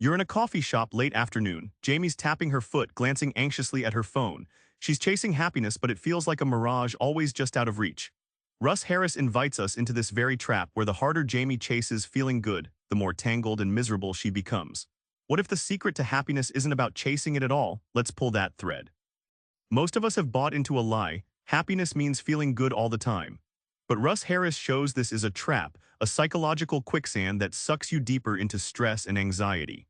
You're in a coffee shop late afternoon. Jamie's tapping her foot, glancing anxiously at her phone. She's chasing happiness, but it feels like a mirage, always just out of reach. Russ Harris invites us into this very trap where the harder Jamie chases feeling good, the more tangled and miserable she becomes. What if the secret to happiness isn't about chasing it at all? Let's pull that thread. Most of us have bought into a lie. Happiness means feeling good all the time. But Russ Harris shows this is a trap, a psychological quicksand that sucks you deeper into stress and anxiety.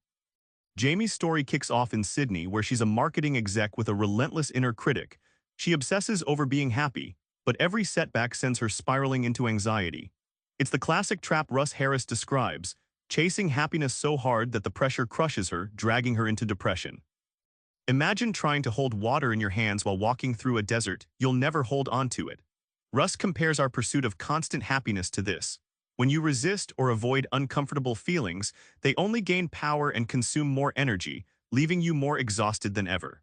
Jamie's story kicks off in Sydney, where she's a marketing exec with a relentless inner critic. She obsesses over being happy, but every setback sends her spiraling into anxiety. It's the classic trap Russ Harris describes, chasing happiness so hard that the pressure crushes her, dragging her into depression. Imagine trying to hold water in your hands while walking through a desert. You'll never hold on to it. Russ compares our pursuit of constant happiness to this. When you resist or avoid uncomfortable feelings, they only gain power and consume more energy, leaving you more exhausted than ever.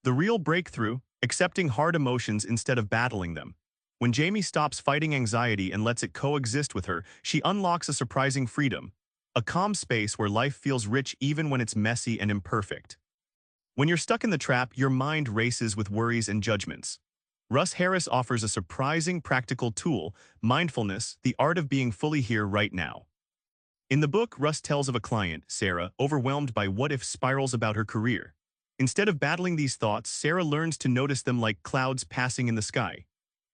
The real breakthrough, accepting hard emotions instead of battling them. When Jamie stops fighting anxiety and lets it coexist with her, she unlocks a surprising freedom, a calm space where life feels rich even when it's messy and imperfect. When you're stuck in the trap, your mind races with worries and judgments. Russ Harris offers a surprising practical tool, mindfulness, the art of being fully here right now. In the book, Russ tells of a client, Sarah, overwhelmed by what-if spirals about her career. Instead of battling these thoughts, Sarah learns to notice them like clouds passing in the sky.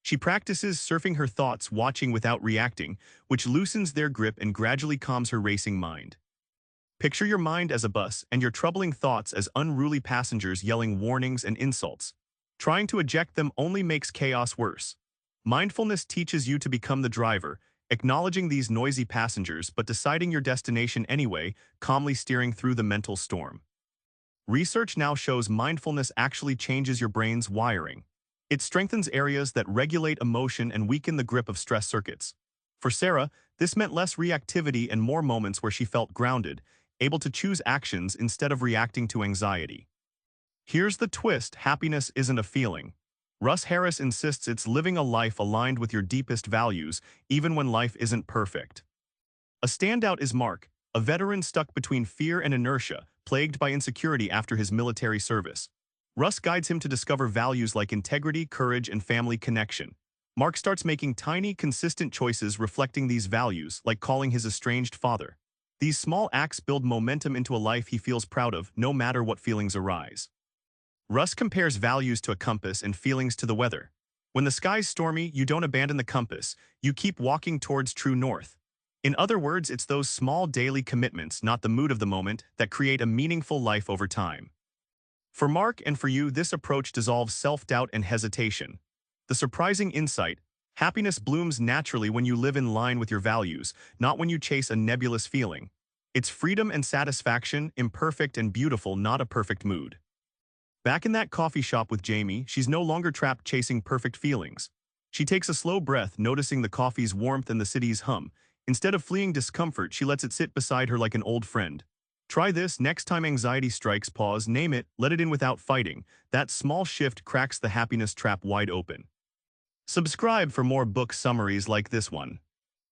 She practices surfing her thoughts, watching without reacting, which loosens their grip and gradually calms her racing mind. Picture your mind as a bus and your troubling thoughts as unruly passengers yelling warnings and insults. Trying to eject them only makes chaos worse. Mindfulness teaches you to become the driver, acknowledging these noisy passengers but deciding your destination anyway, calmly steering through the mental storm. Research now shows mindfulness actually changes your brain's wiring. It strengthens areas that regulate emotion and weaken the grip of stress circuits. For Sarah, this meant less reactivity and more moments where she felt grounded, able to choose actions instead of reacting to anxiety. Here's the twist: happiness isn't a feeling. Russ Harris insists it's living a life aligned with your deepest values, even when life isn't perfect. A standout is Mark, a veteran stuck between fear and inertia, plagued by insecurity after his military service. Russ guides him to discover values like integrity, courage, and family connection. Mark starts making tiny, consistent choices reflecting these values, like calling his estranged father. These small acts build momentum into a life he feels proud of, no matter what feelings arise. Russ compares values to a compass and feelings to the weather. When the sky's stormy, you don't abandon the compass, you keep walking towards true north. In other words, it's those small daily commitments, not the mood of the moment, that create a meaningful life over time. For Mark and for you, this approach dissolves self-doubt and hesitation. The surprising insight: happiness blooms naturally when you live in line with your values, not when you chase a nebulous feeling. It's freedom and satisfaction, imperfect and beautiful, not a perfect mood. Back in that coffee shop with Jamie, she's no longer trapped chasing perfect feelings. She takes a slow breath, noticing the coffee's warmth and the city's hum. Instead of fleeing discomfort, she lets it sit beside her like an old friend. Try this: next time anxiety strikes, pause, name it, let it in without fighting. That small shift cracks the happiness trap wide open. Subscribe for more book summaries like this one.